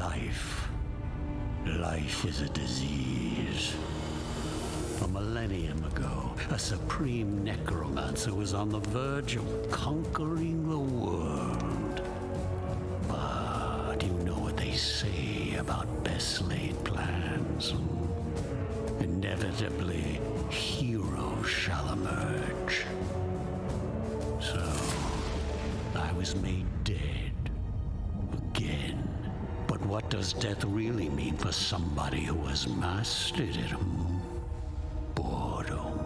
life. Life is a disease. A millennium ago, a supreme necromancer was on the verge of conquering the world. But you know what they say about best-laid plans. Inevitably, heroes shall emerge. So, I was made dead. Again. But what does death really mean for somebody who has mastered it? Boredom.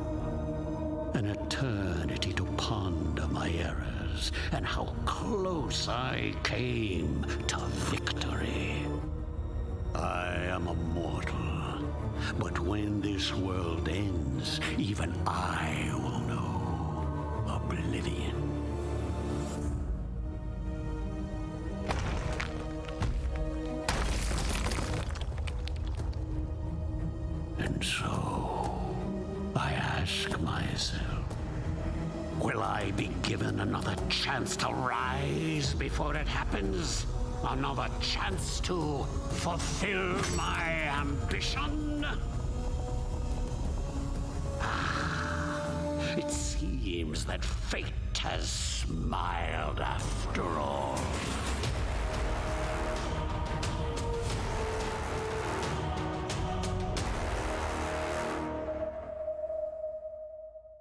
An eternity to ponder my errors and how close I came to victory. I am a mortal, but when this world ends, even I will know oblivion. And so, I ask myself, will I be given another chance to rise before it happens? Another chance to fulfill my ambition? It seems that fate has smiled after all.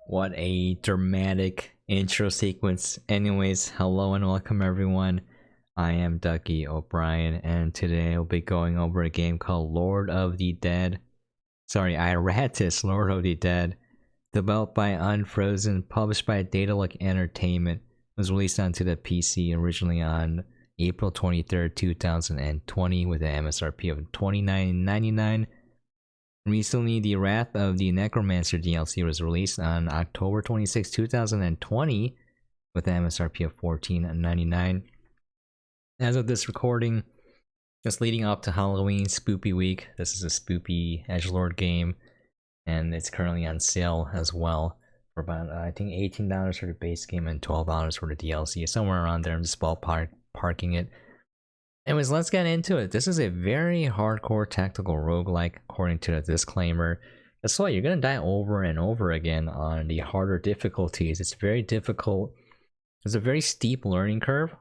What a dramatic intro sequence. Anyways, hello and welcome everyone. I am duckyobrien, and today I'll be going over a game called Iratus, Lord of the Dead. Developed by Unfrozen, published by Daedalic Entertainment. Was released onto the PC originally on April 23rd, 2020 with an MSRP of $29.99. Recently, the Wrath of the Necromancer DLC was released on October 26, 2020 with an MSRP of $14.99. As of this recording, just leading up to Halloween Spoopy Week. This is a spoopy edgelord game, and it's currently on sale as well for about, I think $18 for the base game and $12 for the DLC. Somewhere around there, I'm just parking it. Anyways, let's get into it. This is a very hardcore tactical roguelike, according to the disclaimer. Guess what? You're gonna die over and over again on the harder difficulties. It's very difficult. There's a very steep learning curve.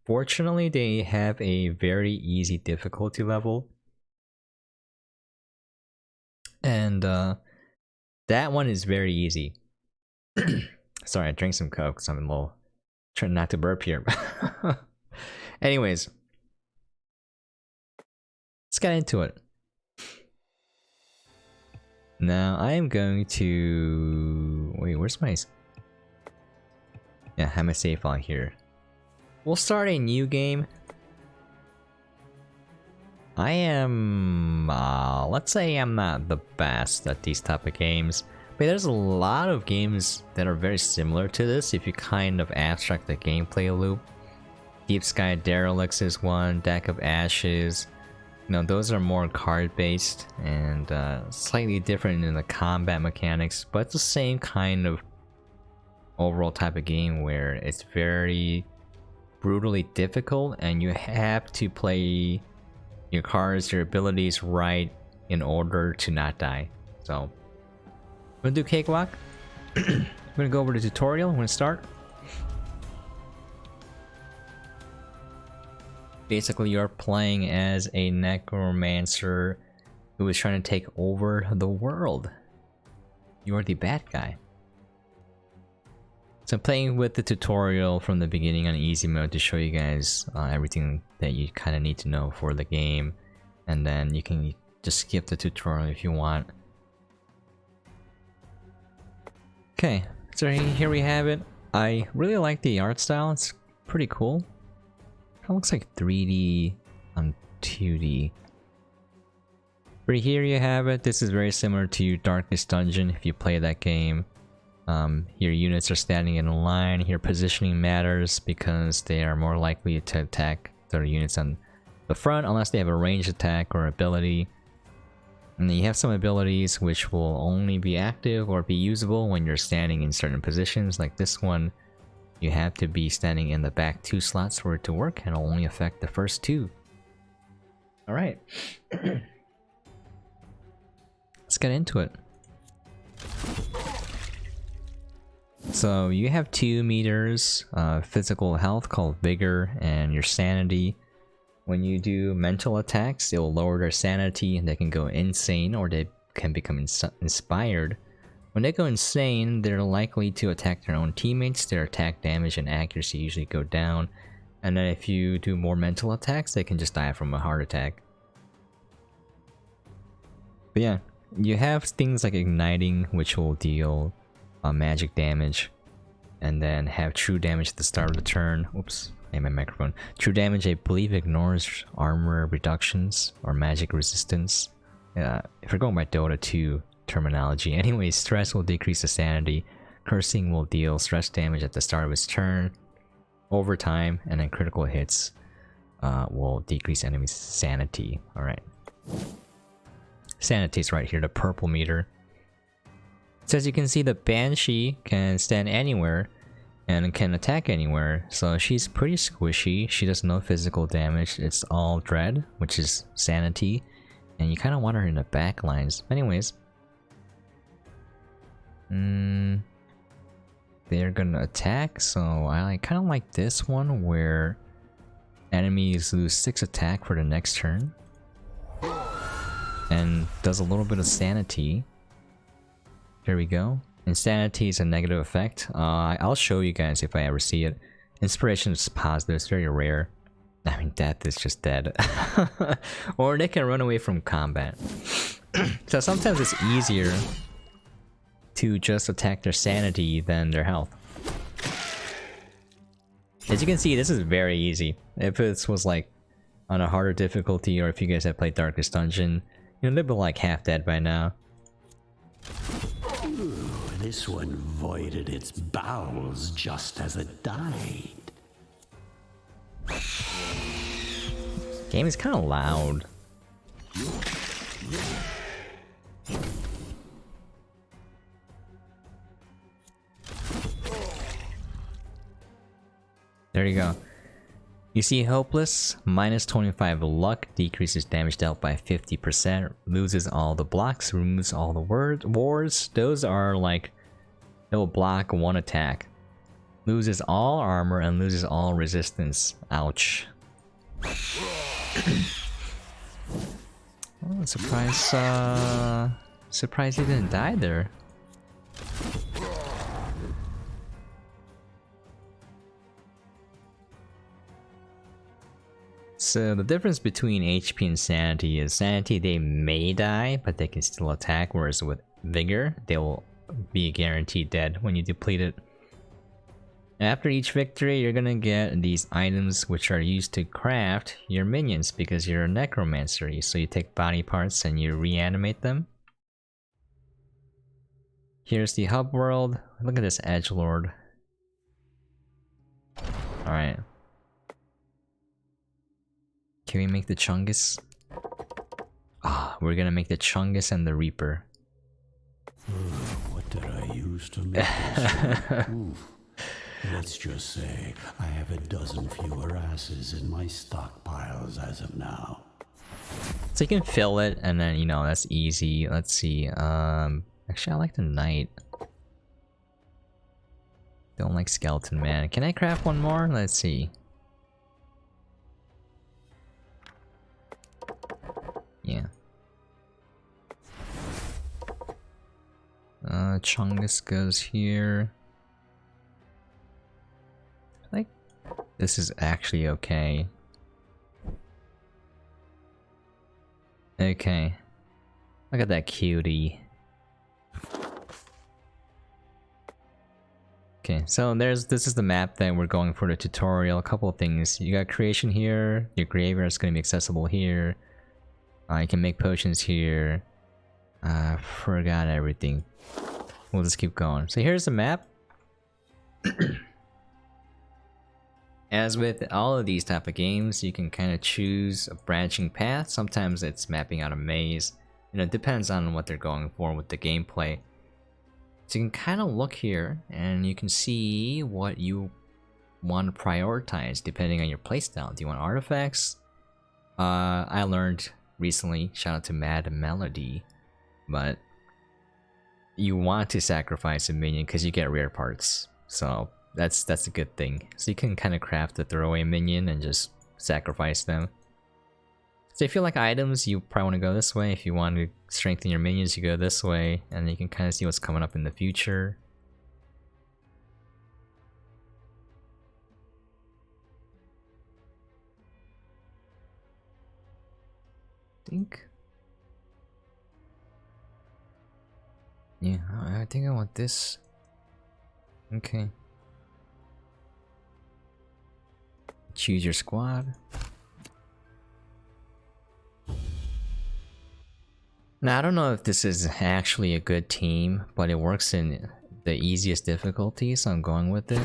Fortunately, they have a very easy difficulty level. And that one is very easy. Sorry, I drank some Coke because I'm a little trying not to burp here. Anyways, let's get into it. Now I am going to where's my I have my save file here. We'll start a new game. I am let's say I'm not the best at these type of games, but there's a lot of games that are very similar to this if you kind of abstract the gameplay loop. Deep Sky Derelicts is one, Deck of Ashes. You know, those are more card based and slightly different in the combat mechanics, but it's the same kind of overall type of game where it's very brutally difficult and you have to play your cards, your abilities right in order to not die. So, I'm gonna do Cakewalk. I'm gonna go over the tutorial. I'm gonna start. Basically, you're playing as a necromancer who is trying to take over the world. You are the bad guy. So I'm playing with the tutorial from the beginning on easy mode to show you guys everything that you kind of need to know for the game. And then you can just skip the tutorial if you want. Okay, so here we have it. I really like the art style, it's pretty cool. It looks like 3D on 2D. But here you have it. This is very similar to Darkest Dungeon if you play that game. Your units are standing in a line. Your positioning matters because they are more likely to attack their units on the front unless they have a ranged attack or ability. And then you have some abilities which will only be active or be usable when you're standing in certain positions. Like this one, you have to be standing in the back 2 slots for it to work, and it'll only affect the first 2. Alright. Let's get into it. So you have 2 meters physical health called Vigor and your sanity. When you do mental attacks, it will lower their sanity and they can go insane or they can become inspired. When they go insane, they're likely to attack their own teammates. Their attack damage and accuracy usually go down. And then if you do more mental attacks, they can just die from a heart attack. But yeah, you have things like igniting, which will deal magic damage. And then have true damage at the start of the turn. Oops, I hit my microphone. True damage, I believe, ignores armor reductions or magic resistance. If we're going by Dota 2 terminology. Anyway, stress will decrease the sanity. Cursing will deal stress damage at the start of its turn. Over time, and then critical hits will decrease enemy's sanity. Alright. Sanity is right here, the purple meter. So as you can see, the Banshee can stand anywhere and can attack anywhere. So she's pretty squishy. She does no physical damage. It's all dread, which is sanity. And you kind of want her in the backlines. Anyways. They're gonna attack. So I kind of like this one where enemies lose 6 attack for the next turn. And does a little bit of sanity. There we go. Insanity is a negative effect. I'll show you guys if I ever see it. Inspiration is positive, it's very rare. I mean, death is just dead. Or they can run away from combat. So sometimes it's easier to just attack their sanity than their health. As you can see, this is very easy. If it was like on a harder difficulty, or if you guys have played Darkest Dungeon, you know, they'd be like half dead by now. This one voided its bowels just as it died. Game is kind of loud. There you go. You see Hopeless, minus 25 luck, decreases damage dealt by 50%, loses all the blocks, removes all the wars. Those are like, it will block 1 attack. Loses all armor and loses all resistance. Ouch. Oh, surprised he didn't die there. So the difference between HP and Sanity is Sanity they may die, but they can still attack, whereas with Vigor, they will be guaranteed dead when you deplete it. After each victory, you're gonna get these items which are used to craft your minions because you're a Necromancer. So you take body parts and you reanimate them. Here's the hub world. Look at this edgelord. Alright. Can we make the Chungus? Ah, we're gonna make the Chungus and the Reaper. What did I use to make this? Let's just say I have a dozen fewer asses in my stockpiles as of now. So you can fill it, and then, you know, that's easy. Let's see. Actually, I like the Knight. Don't like Skeleton Man. Can I craft one more? Let's see. Yeah. Chungus goes here. I think this is actually okay. Okay. Look at that cutie. Okay, so this is the map that we're going for the tutorial. A couple of things. You got creation here, your graveyard is going to be accessible here. You can make potions here. Forgot everything. We'll just keep going. So here's the map. As with all of these type of games, you can kind of choose a branching path. Sometimes it's mapping out a maze. You know, it depends on what they're going for with the gameplay. So you can kind of look here and you can see what you want to prioritize depending on your playstyle. Do you want artifacts? I learned recently, shout out to Mad Melody, but you want to sacrifice a minion because you get rare parts. So that's a good thing. So you can kind of craft a throwaway minion and just sacrifice them. So if you like items, you probably want to go this way. If you want to strengthen your minions, you go this way, and you can kind of see what's coming up in the future. Yeah, I think I want this. Okay. Choose your squad. Now, I don't know if this is actually a good team, but it works in the easiest difficulty, so I'm going with it.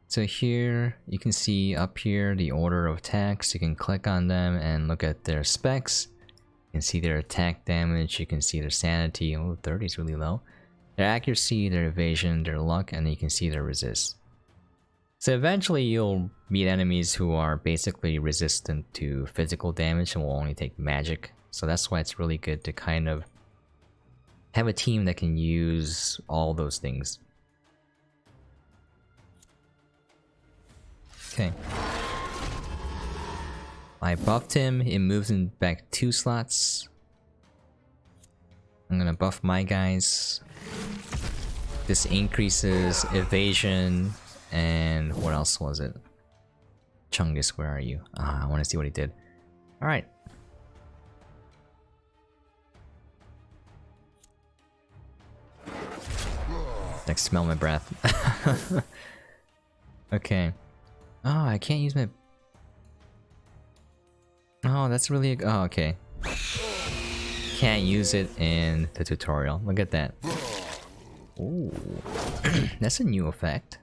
So here, you can see up here the order of attacks. You can click on them and look at their specs. You can see their attack damage, you can see their sanity. Oh, 30 is really low. Their accuracy, their evasion, their luck, and you can see their resist. So eventually you'll meet enemies who are basically resistant to physical damage and will only take magic. So that's why it's really good to kind of have a team that can use all those things. Okay. I buffed him, it moves him back 2 slots. I'm gonna buff my guys. This increases evasion, and what else was it? Chungus, where are you? I want to see what he did. Alright. Like, smell my breath. Okay. Oh, I can't use my... Oh, that's really... Oh, okay. Can't use it in the tutorial. Look at that. Ooh. That's a new effect.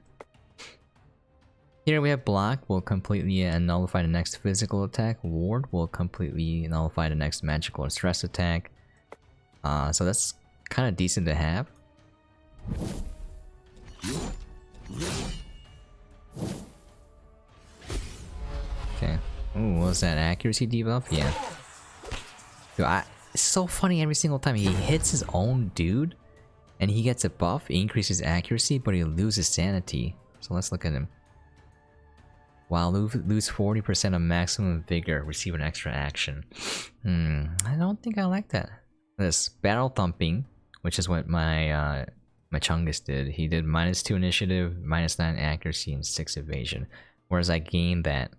Here we have block will completely nullify the next physical attack. Ward will completely nullify the next magical or stress attack. So that's kind of decent to have. Okay. Ooh, what was that? Accuracy debuff? Yeah. Dude, it's so funny every single time he hits his own dude and he gets a buff, he increases accuracy, but he loses sanity. So let's look at him. While lose 40% of maximum vigor, receive an extra action. I don't think I like that. This battle thumping, which is what my my Chungus did. He did -2 initiative, -9 accuracy, and 6 evasion. Whereas I gained that.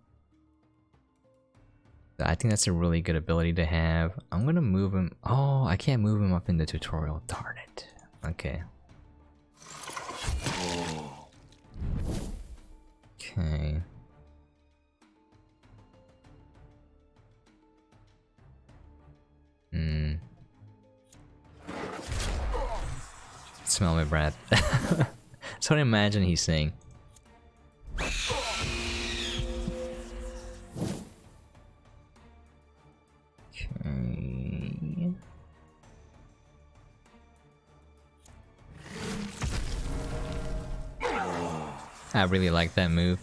I think that's a really good ability to have. I'm gonna move him. Oh, I can't move him up in the tutorial. Darn it. Okay. Okay. Smell my breath. That's what I imagine he's saying. Okay. I really like that move.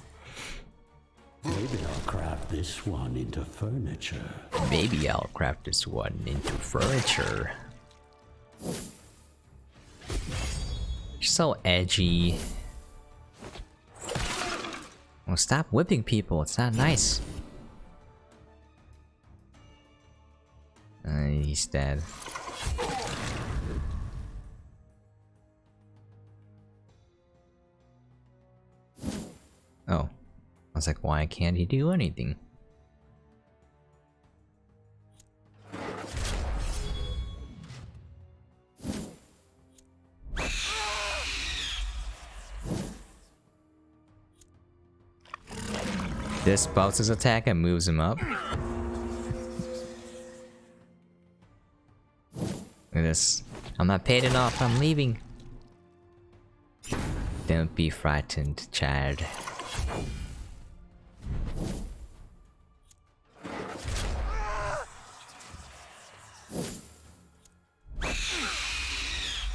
Maybe I'll craft this one into furniture. Maybe I'll craft this one into furniture. You're so edgy. Well, stop whipping people. It's not nice. He's dead. Oh. I was like, why can't he do anything? This buffs his attack and moves him up. Look at this. I'm not paid enough, I'm leaving. Don't be frightened, child.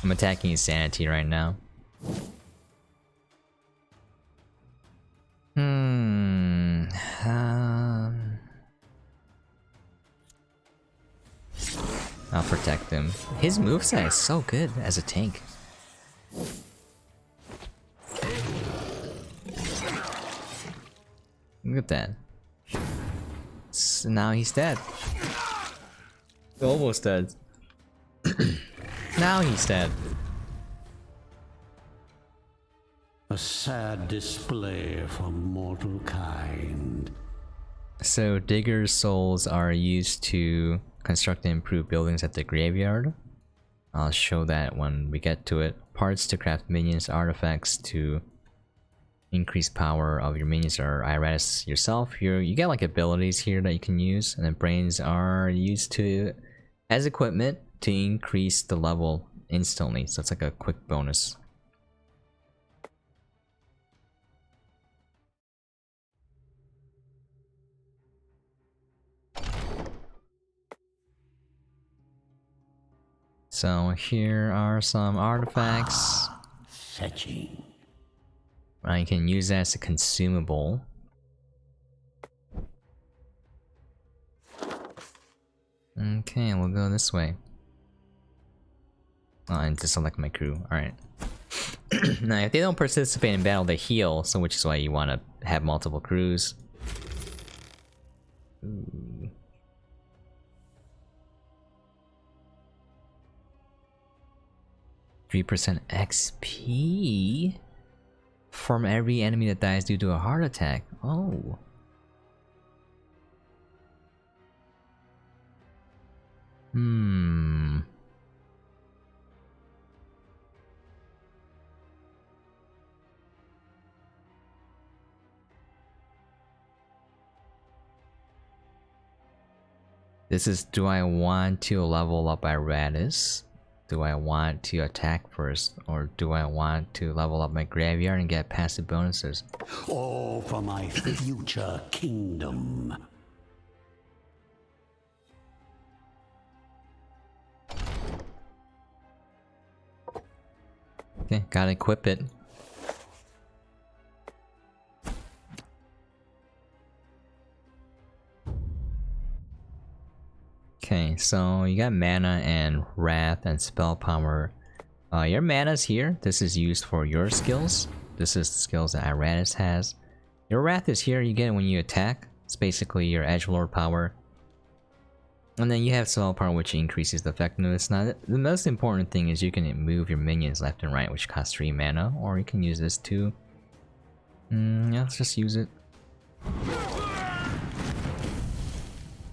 I'm attacking his sanity right now. affect him. His moveset is so good as a tank. Look at that. So now he's dead. Almost dead. Now he's dead. A sad display for mortal kind. So Digger's souls are used to construct and improve buildings at the graveyard. I'll show that when we get to it. Parts to craft minions, artifacts to increase power of your minions or Iratus yourself. You get like abilities here that you can use, and then brains are used to as equipment to increase the level instantly. So it's like a quick bonus. So here are some artifacts. Fetching. You can use that as a consumable. Okay, we'll go this way. Oh, and to select my crew. Alright. Now, if they don't participate in battle, they heal, so which is why you want to have multiple crews. Ooh. 3% XP from every enemy that dies due to a heart attack. Oh. This is, do I want to level up Iratus? Do I want to attack first? Or do I want to level up my graveyard and get passive bonuses? All for my future kingdom. Okay, gotta equip it. Okay, so you got mana and wrath and spell power. Your mana's here. This is used for your skills. This is the skills that Iratus has. Your wrath is here. You get it when you attack. It's basically your edgelord power. And then you have spell power, which increases the effectiveness. Now, the most important thing is you can move your minions left and right, which costs 3 mana, or you can use this too. Yeah, let's just use it.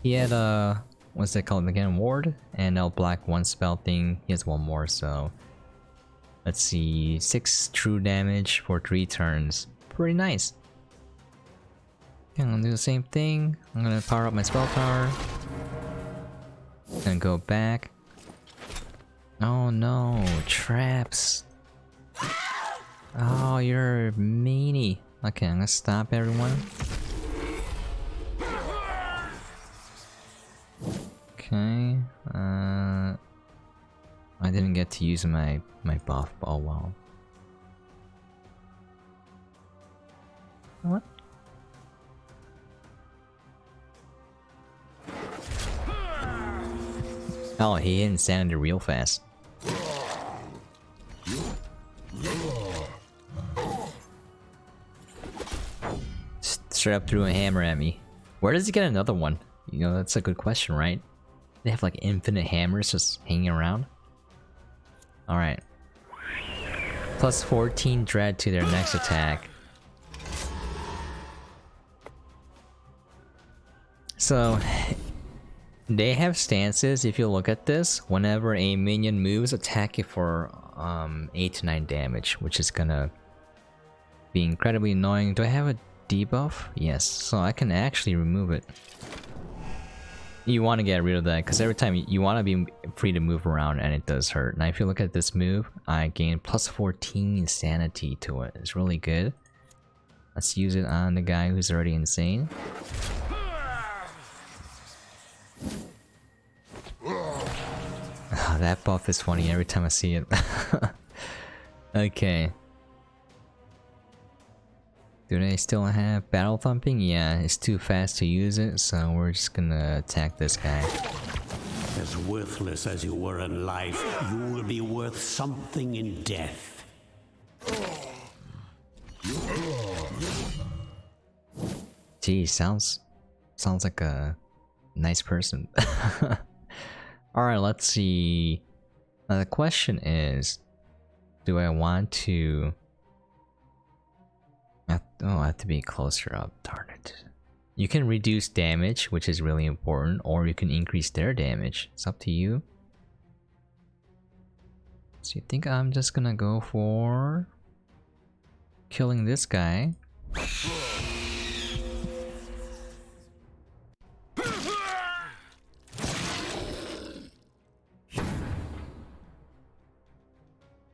He had what's that called again? Ward, and I'll block 1 spell thing. He has 1 more, so let's see, 6 true damage for 3 turns. Pretty nice. Okay, I'm gonna do the same thing. I'm gonna power up my spell power. Then go back. Oh no, traps. Oh, you're a meanie. Okay, I'm gonna stop everyone. Okay, I didn't get to use my buff. Oh wow. What? Oh, he hit insanity real fast. Straight up threw a hammer at me. Where does he get another one? You know, that's a good question, right? They have like infinite hammers just hanging around. Alright. Plus 14 dread to their next attack. So, they have stances. If you look at this, whenever a minion moves, attack it for 8 to 9 damage, which is gonna be incredibly annoying. Do I have a debuff? Yes, so I can actually remove it. You want to get rid of that because every time you want to be free to move around, and it does hurt. Now if you look at this move, I gain plus 14 sanity to it. It's really good. Let's use it on the guy who's already insane. Oh, that buff is funny every time I see it. Okay. Do they still have battle thumping? Yeah, it's too fast to use it, so we're just gonna attack this guy. As worthless as you were in life, you will be worth something in death. Gee, sounds like a nice person. Alright, let's see. Now the question is, do I want to... I have to be closer up, darn it. You can reduce damage, which is really important, or you can increase their damage. It's up to you. So you think I'm just gonna go for killing this guy?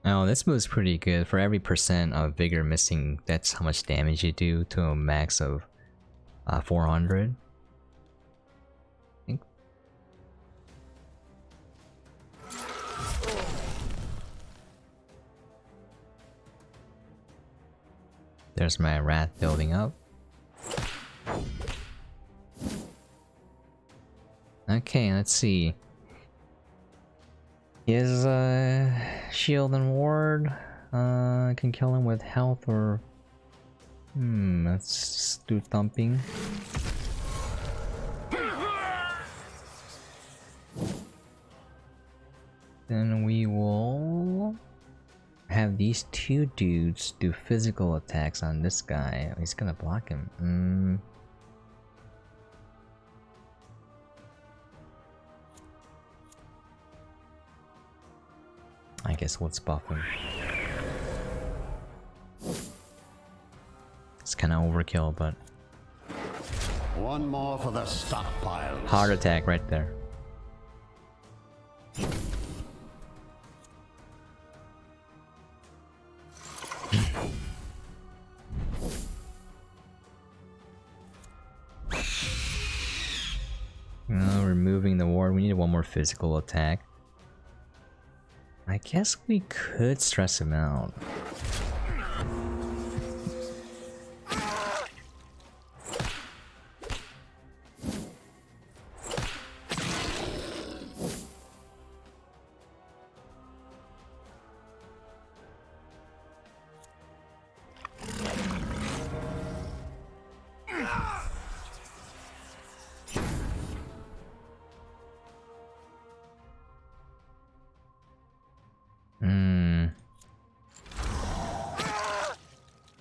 Oh, this move's pretty good. For every percent of vigor missing, that's how much damage you do to a max of 400. I think. There's my rat building up. Okay, let's see. His shield and ward can kill him with health or... let's do thumping. Then we will have these two dudes do physical attacks on this guy. He's gonna block him. I guess let's buff him. It's kind of overkill, but... One more for the stockpiles. Heart attack right there. Removing the ward. We need one more physical attack. I guess we could stress him out.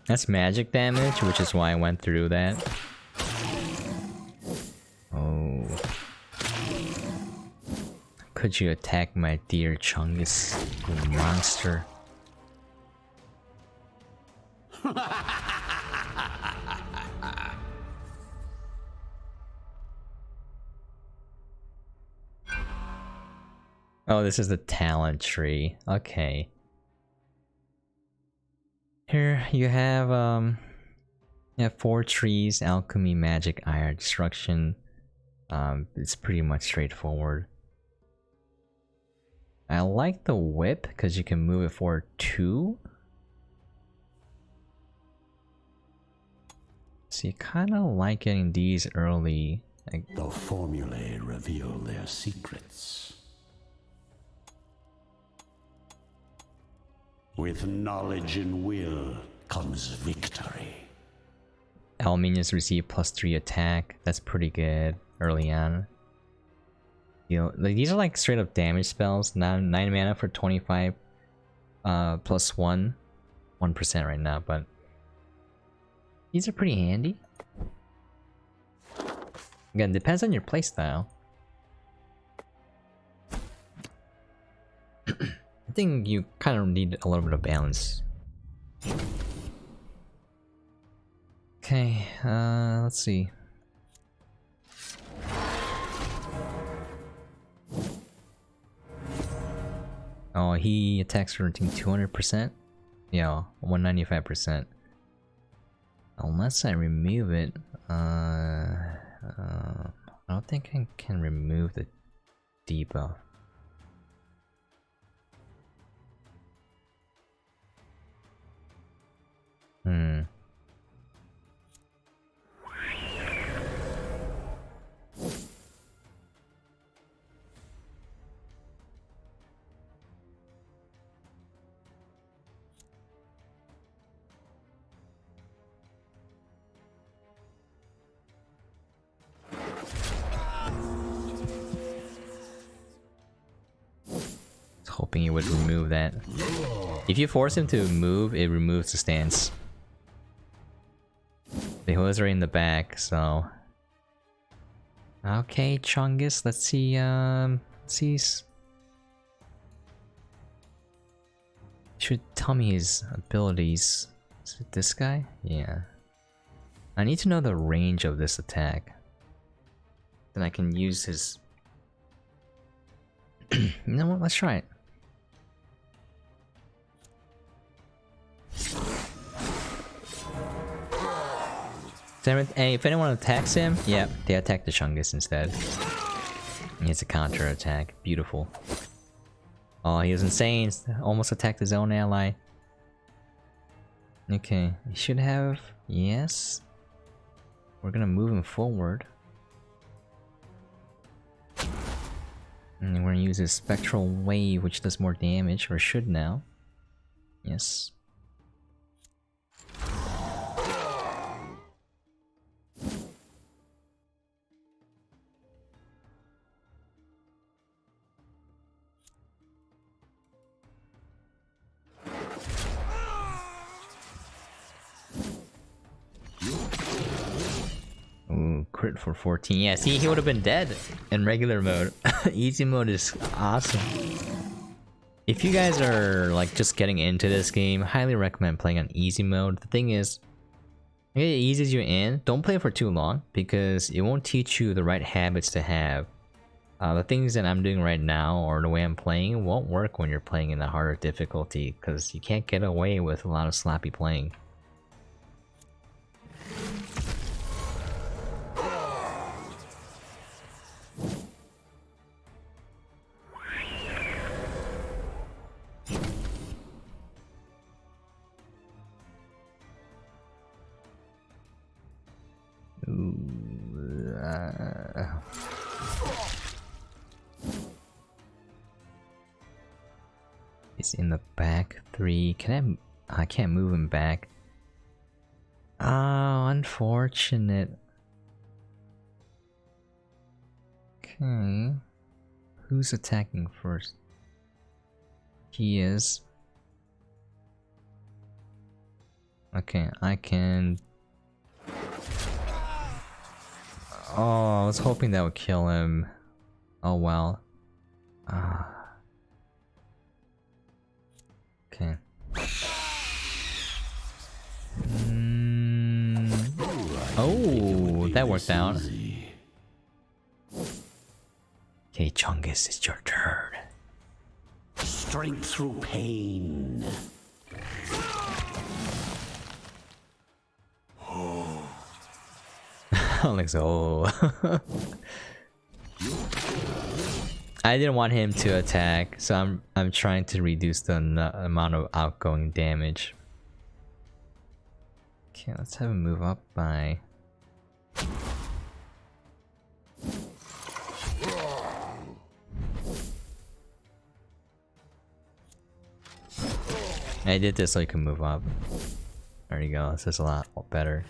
That's magic damage, which is why I went through that. Oh. Could you attack my dear Chungus, you monster? Oh, this is the talent tree. Okay. Here you have 4 trees: alchemy, magic, iron, destruction. It's pretty much straightforward. I like the whip because you can move it for 2. So you kind of like getting these early. The formulae reveal their secrets. With knowledge and will comes victory. All minions receive +3 attack. That's pretty good early on. You know, like, these are like straight up damage spells. 9 mana for 25 +1. 1% right now, but these are pretty handy. Again, depends on your playstyle. I think you kind of need a little bit of balance. Okay, let's see. Oh, he attacks for 200%? Yeah, 195%. Unless I remove it, I don't think I can remove the debuff. hoping it would remove that. If you force him to move, it removes the stance. The holes are in the back, so... Okay, Chungus, let's see, should tell me his abilities. Is it this guy? Yeah. I need to know the range of this attack. Then I can use his... You know what, let's try it. Hey, if anyone attacks him, yeah, they attack the Chungus instead. He has a counter attack. Beautiful. Oh, he was insane. Almost attacked his own ally. Okay, he should have... Yes. We're gonna move him forward. And we're gonna use his Spectral Wave, which does more damage, or should now. Yes. Crit for 14. Yeah, see, he would have been dead in regular mode. Easy mode is awesome. If you guys are like just getting into this game, highly recommend playing on easy mode. The thing is, it eases you in. Don't play for too long because it won't teach you the right habits to have. The things that I'm doing right now or the way I'm playing won't work when you're playing in the harder difficulty because you can't get away with a lot of sloppy playing. He's in the back 3. Can I can't move him back. Oh, unfortunate. Okay. Who's attacking first? He is. Okay, I can... Oh, I was hoping that would kill him. Oh well. Okay. Oh, that worked out. Okay, Chungus, it's your turn. Strength through pain. Alex, oh. I didn't want him to attack, so I'm trying to reduce the amount of outgoing damage. Okay, let's have him move up by... I did this so you can move up. There you go, this is a lot better.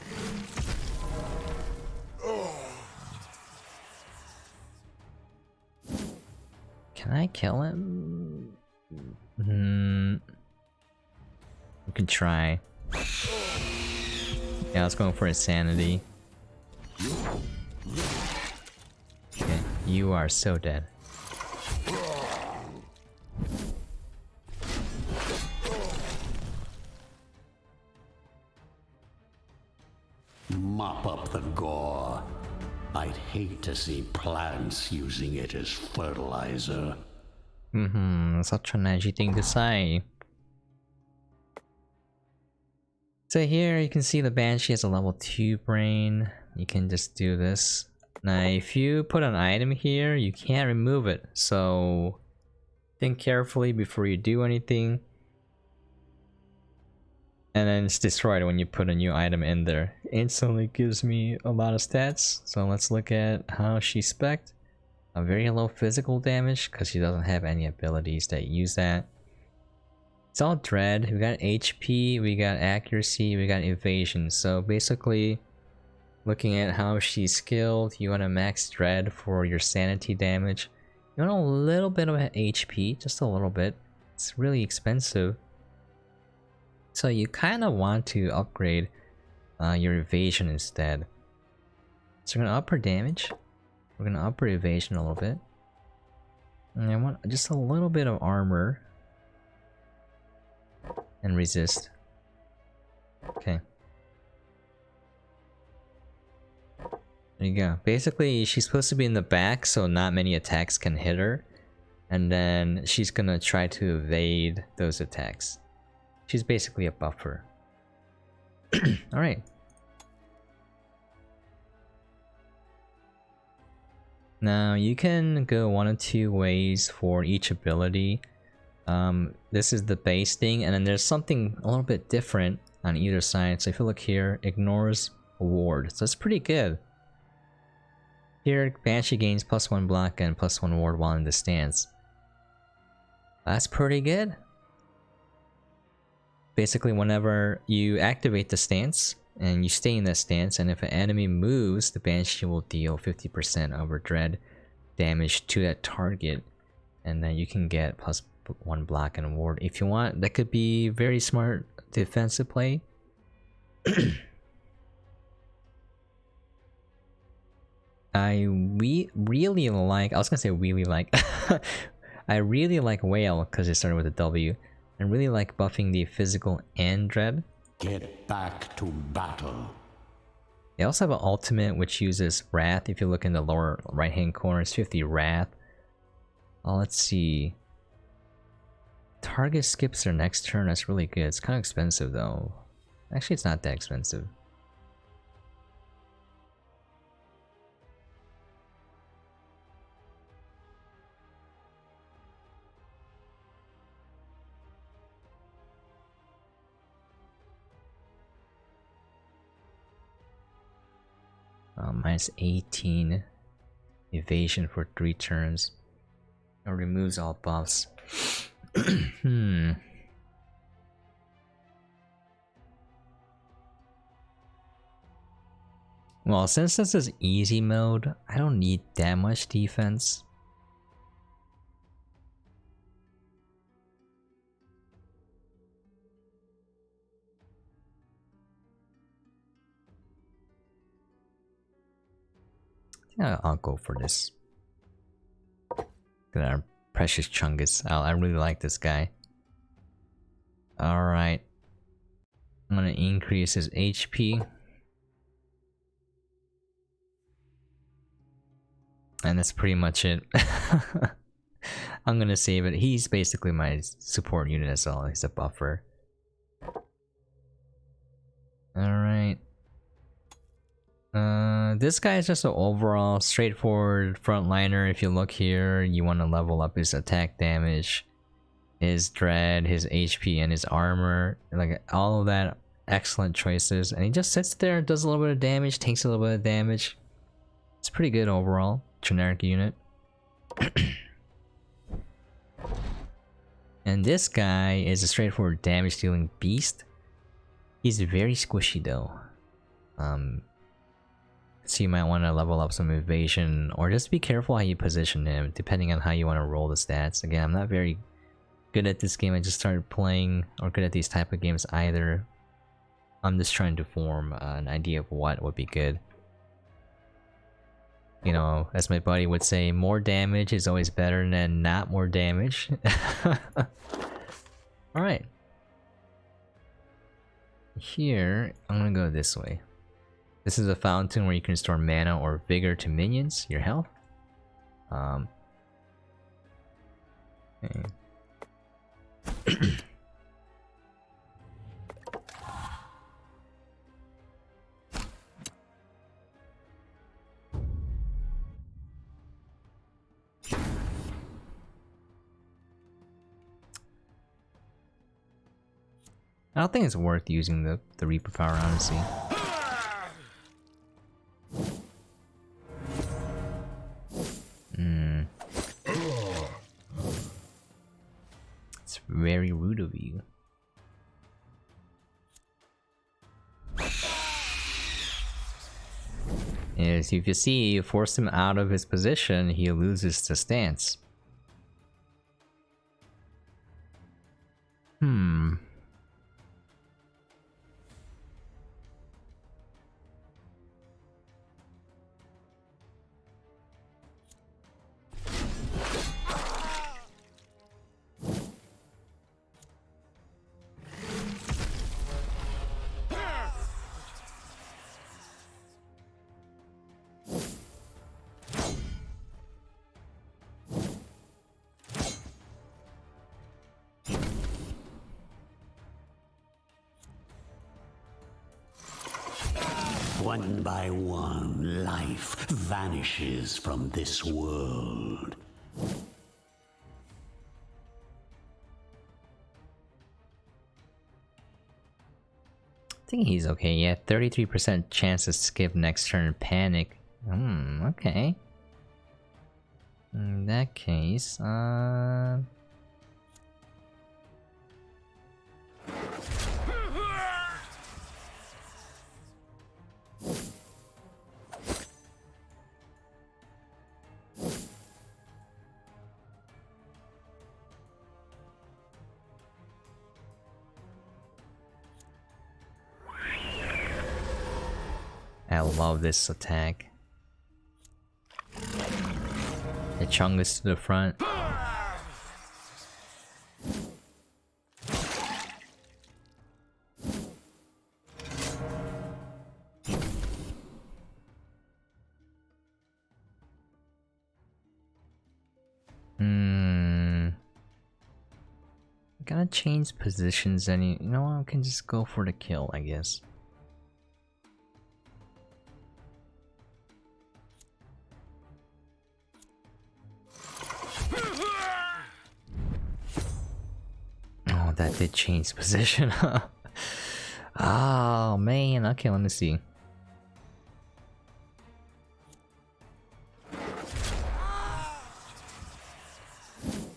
Can I kill him? We can try. Yeah, I was going for insanity. Okay, you are so dead. Mop up the gore. I'd hate to see plants using it as fertilizer. Such an edgy thing to say. So here you can see the Banshee has a level 2 brain. You can just do this. Now if you put an item here, you can't remove it. So think carefully before you do anything. And then it's destroyed when you put a new item in there. Instantly gives me a lot of stats. So let's look at how she's spec'd. A very low physical damage because she doesn't have any abilities that use that. It's all dread. We got HP, we got accuracy, we got evasion. So basically, looking at how she's skilled, you want to max dread for your sanity damage. You want a little bit of HP, just a little bit. It's really expensive. So you kind of want to upgrade your evasion instead. So we're gonna up our damage. We're gonna up our evasion a little bit. And I want just a little bit of armor. And resist. Okay. There you go. Basically, she's supposed to be in the back, so not many attacks can hit her. And then she's gonna try to evade those attacks. She's basically a buffer. Alright. Now, you can go one of two ways for each ability. This is the base thing, and then there's something a little bit different on either side. So if you look here, ignores a ward. So that's pretty good. Here, Banshee gains +1 block and +1 ward while in the stance. That's pretty good. Basically, whenever you activate the stance, and you stay in that stance, and if an enemy moves, the Banshee will deal 50% of her dread damage to that target. And then you can get +1 block and ward if you want. That could be very smart defensive play. I really like, I was gonna say really like, I really like Whale because it started with a W. I really like buffing the physical and dread. Get back to battle. They also have an ultimate which uses Wrath. If you look in the lower right hand corner, it's 50 Wrath. Let's see. Target skips their next turn, that's really good. It's kind of expensive though. Actually, it's not that expensive. Minus 18 evasion for 3 turns. It removes all buffs. Well, since this is easy mode, I don't need that much defense. Yeah, I'll go for this. Look at our precious Chungus. I really like this guy. Alright. I'm gonna increase his HP. And that's pretty much it. I'm gonna save it. He's basically my support unit as well. He's a buffer. Alright. This guy is just an overall straightforward frontliner. If you look here, you want to level up his attack damage, his dread, his HP, and his armor. Like all of that, excellent choices. And he just sits there, does a little bit of damage, takes a little bit of damage. It's pretty good overall. Generic unit. And this guy is a straightforward damage dealing beast. He's very squishy though. So you might want to level up some evasion, or just be careful how you position him, depending on how you want to roll the stats. Again, I'm not very good at this game. I just started playing, or good at these type of games either. I'm just trying to form an idea of what would be good. You know, as my buddy would say, more damage is always better than not more damage. Alright. Here, I'm gonna go this way. This is a fountain where you can restore mana or vigor to minions, your health. Okay. I don't think it's worth using the Reaper power, honestly. It's very rude of you. Yes, if you see, you force him out of his position, he loses the stance. Hmm. One by one, life vanishes from this world. I think he's okay. Yeah, 33% chance to skip next turn panic. Okay. In that case, I love this attack. The Chungus to the front. Gotta change positions and you know what, I can just go for the kill, I guess. Oh, that did change position. Oh man, okay, let me see.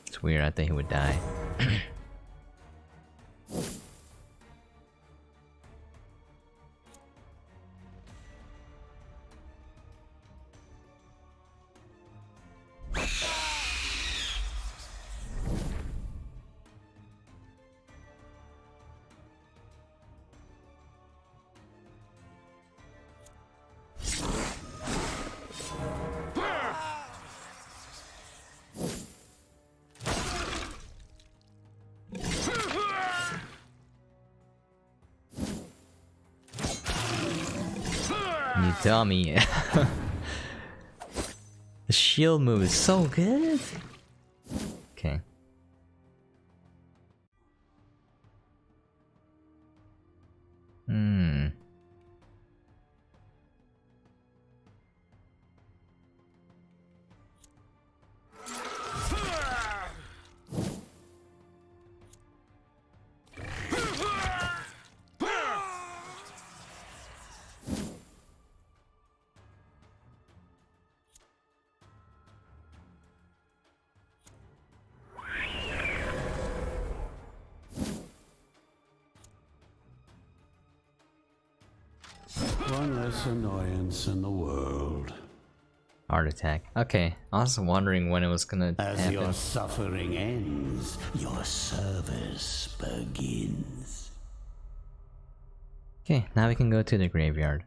It's weird, I think he would die. You dummy. The shield move is so good. Okay. One less annoyance in the world. Heart attack. Okay, I was wondering when it was gonna As happen. your suffering ends, your service begins. Okay, now we can go to the graveyard.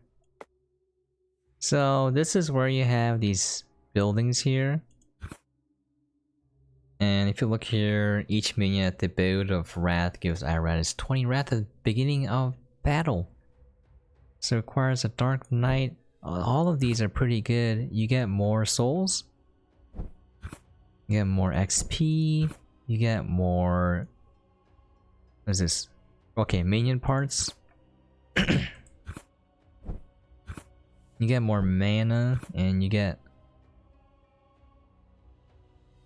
So this is where you have these buildings here. And if you look here, each minion at the Abode of Wrath gives Iratus 20 Wrath at the beginning of battle. So it requires a Dark Knight. All of these are pretty good. You get more souls. You get more XP. You get more... What is this? Okay, minion parts. You get more mana, and you get...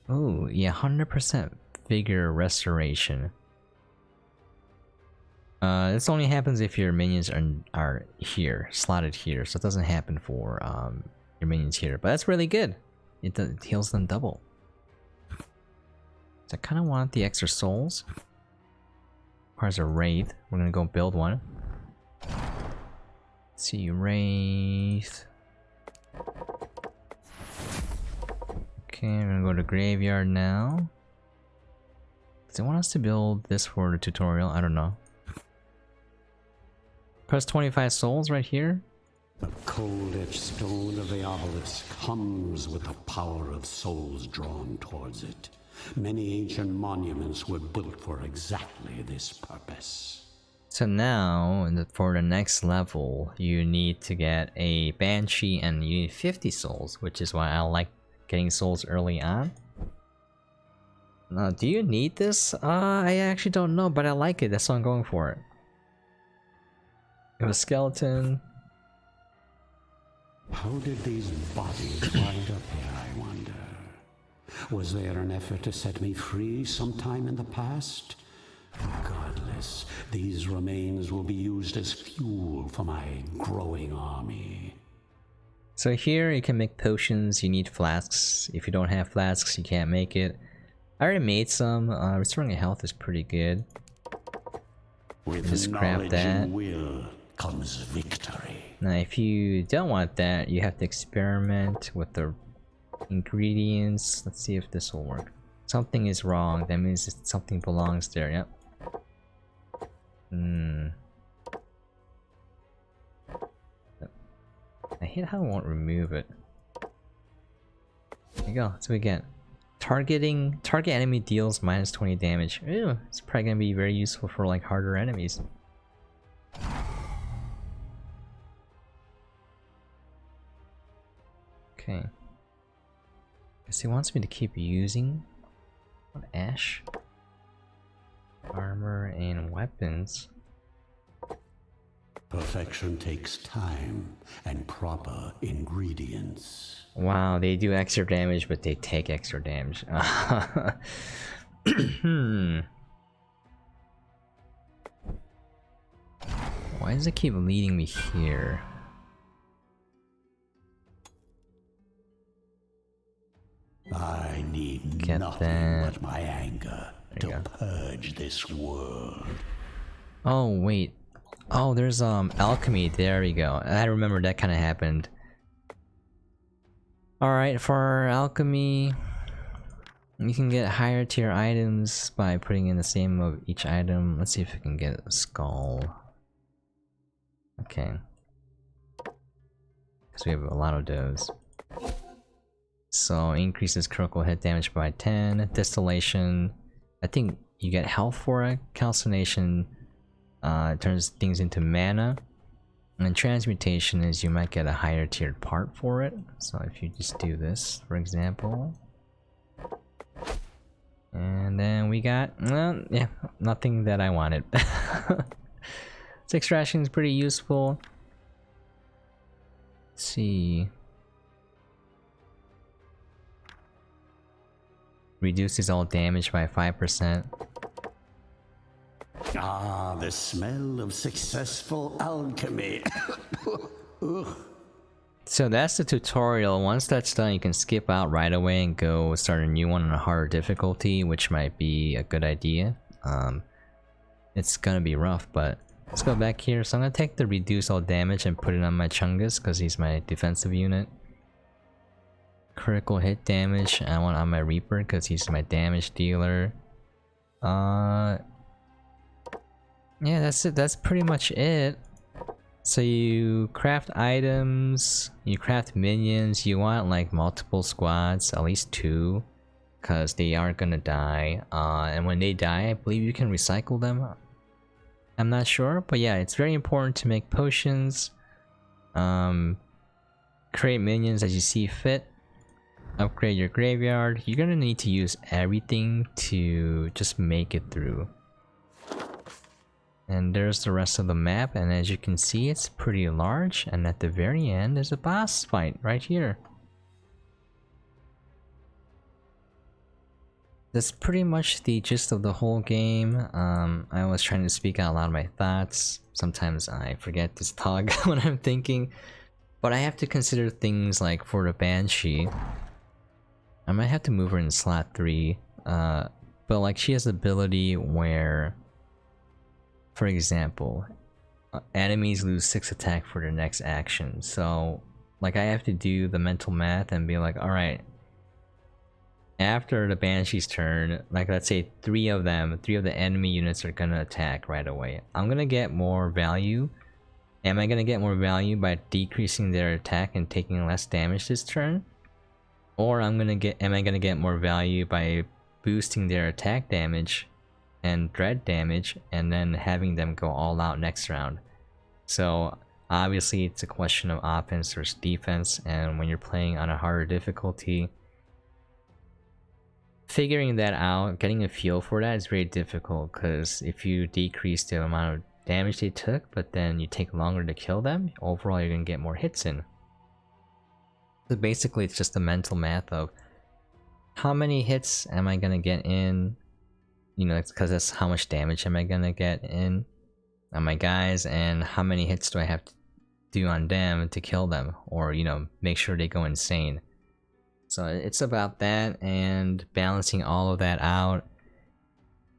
Oh, yeah, 100% figure restoration. This only happens if your minions are here, slotted here, so it doesn't happen for your minions here. But that's really good. It heals them double. So I kind of want the extra souls. Requires a Wraith. We're gonna go build one. Let's see, Wraith. Okay, I'm gonna go to graveyard now. they want us to build this for the tutorial? I don't know. Press 25 souls right here. The cold-edged stone of the obelisk hums with the power of souls drawn towards it. Many ancient monuments were built for exactly this purpose. So now, for the next level, you need to get a Banshee and you need 50 souls, which is why I like getting souls early on. Now, do you need this? I actually don't know, but I like it. That's why I'm going for it. You have a skeleton. How did these bodies wind up here, I wonder? Was there an effort to set me free sometime in the past? Regardless, these remains will be used as fuel for my growing army. So here you can make potions, you need flasks. If you don't have flasks, you can't make it. I already made some. Restoring health is pretty good. With just grab knowledge that. and will comes victory. Now if you don't want that, you have to experiment with the ingredients. Let's see if this will work. Something is wrong, that means something belongs there. Yep. I hate how I won't remove it. There you go, that's what we get. Target enemy deals minus 20 damage. Ew, it's probably gonna be very useful for like harder enemies. Okay. Guess he wants me to keep using what, ash? Armor and weapons. Perfection takes time and proper ingredients. Wow, they do extra damage, but they take extra damage. Why does it keep leading me here? I need Get nothing that. but my anger to purge this world. Oh wait. Oh, there's alchemy. There we go. I remember that kind of happened. All right, for alchemy, you can get higher tier items by putting in the same of each item. Let's see if we can get a skull. Okay. Because we have a lot of those. So increases critical hit damage by 10. Distillation, I think you get health for it. Calcination turns things into mana. And transmutation is you might get a higher tiered part for it. So if you just do this, for example. And then we got, yeah, nothing that I wanted. 6 ration is pretty useful. Let's see. Reduces all damage by 5%. Ah, the smell of successful alchemy. So that's the tutorial. Once that's done, you can skip out right away and go start a new one on a harder difficulty, which might be a good idea. It's gonna be rough, but let's go back here. So I'm gonna take the reduce all damage and put it on my Chungus because he's my defensive unit. Critical hit damage, I want on my Reaper because he's my damage dealer. Yeah, that's it. That's pretty much it. So you craft items, you craft minions, you want like multiple squads, at least 2, because they are gonna die. And when they die, I believe you can recycle them. I'm not sure, but yeah, it's very important to make potions, create minions as you see fit, upgrade your graveyard. You're gonna need to use everything to just make it through. And there's the rest of the map, and as you can see, it's pretty large, and at the very end is a boss fight right here. That's pretty much the gist of the whole game. I was trying to speak out loud my thoughts. Sometimes I forget to talk when I'm thinking, but I have to consider things like for the Banshee. I might have to move her in slot 3, but like she has the ability where, for example, enemies lose 6 attack for their next action. So like I have to do the mental math and be like, alright, after the Banshee's turn, like let's say three of the enemy units are gonna attack right away. I'm gonna get more value. Am I gonna get more value by decreasing their attack and taking less damage this turn? Or am I gonna get more value by boosting their attack damage and dread damage and then having them go all out next round? So obviously it's a question of offense versus defense, and when you're playing on a harder difficulty, figuring that out, getting a feel for that is very difficult, because if you decrease the amount of damage they took but then you take longer to kill them, overall you're gonna get more hits in. So basically it's just the mental math of how many hits am I gonna get in, you know, because that's how much damage am I gonna get in on my guys, and how many hits do I have to do on them to kill them, or you know, make sure they go insane. So it's about that and balancing all of that out,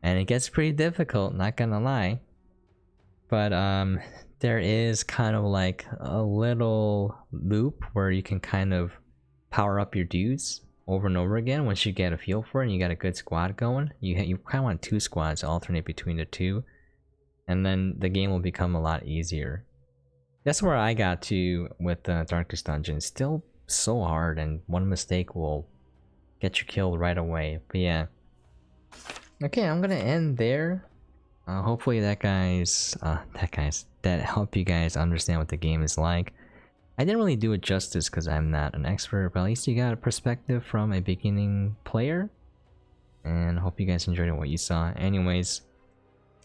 and it gets pretty difficult, not gonna lie. But there is kind of like a little loop where you can kind of power up your dudes over and over again once you get a feel for it and you got a good squad going. You kind of want two squads, alternate between the two, and then the game will become a lot easier. That's where I got to with the Darkest Dungeon. Still so hard, and one mistake will get you killed right away. But yeah. Okay, I'm gonna end there. Hopefully that helped you guys understand what the game is like. I didn't really do it justice because I'm not an expert, but at least you got a perspective from a beginning player. And hope you guys enjoyed what you saw. Anyways,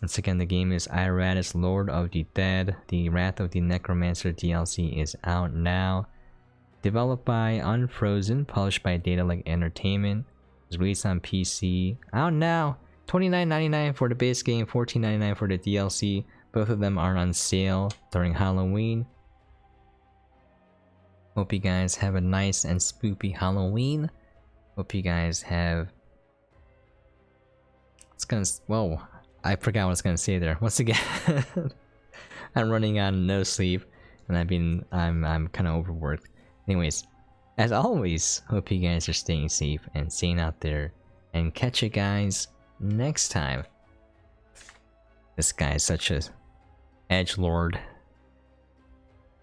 once again, the game is Iratus, Lord of the Dead. The Wrath of the Necromancer DLC is out now. Developed by Unfrozen, published by Daedalic Entertainment. It was released on PC. Out now! $29.99 for the base game, $14.99 for the DLC. Both of them are on sale during Halloween. Hope you guys have a nice and spoopy Halloween. Hope you guys have... Whoa, I forgot what I was gonna say there. Once again, I'm running on no sleep, and I'm kind of overworked. Anyways, as always, hope you guys are staying safe and staying out there, and catch you guys next time. This guy is such a edgelord.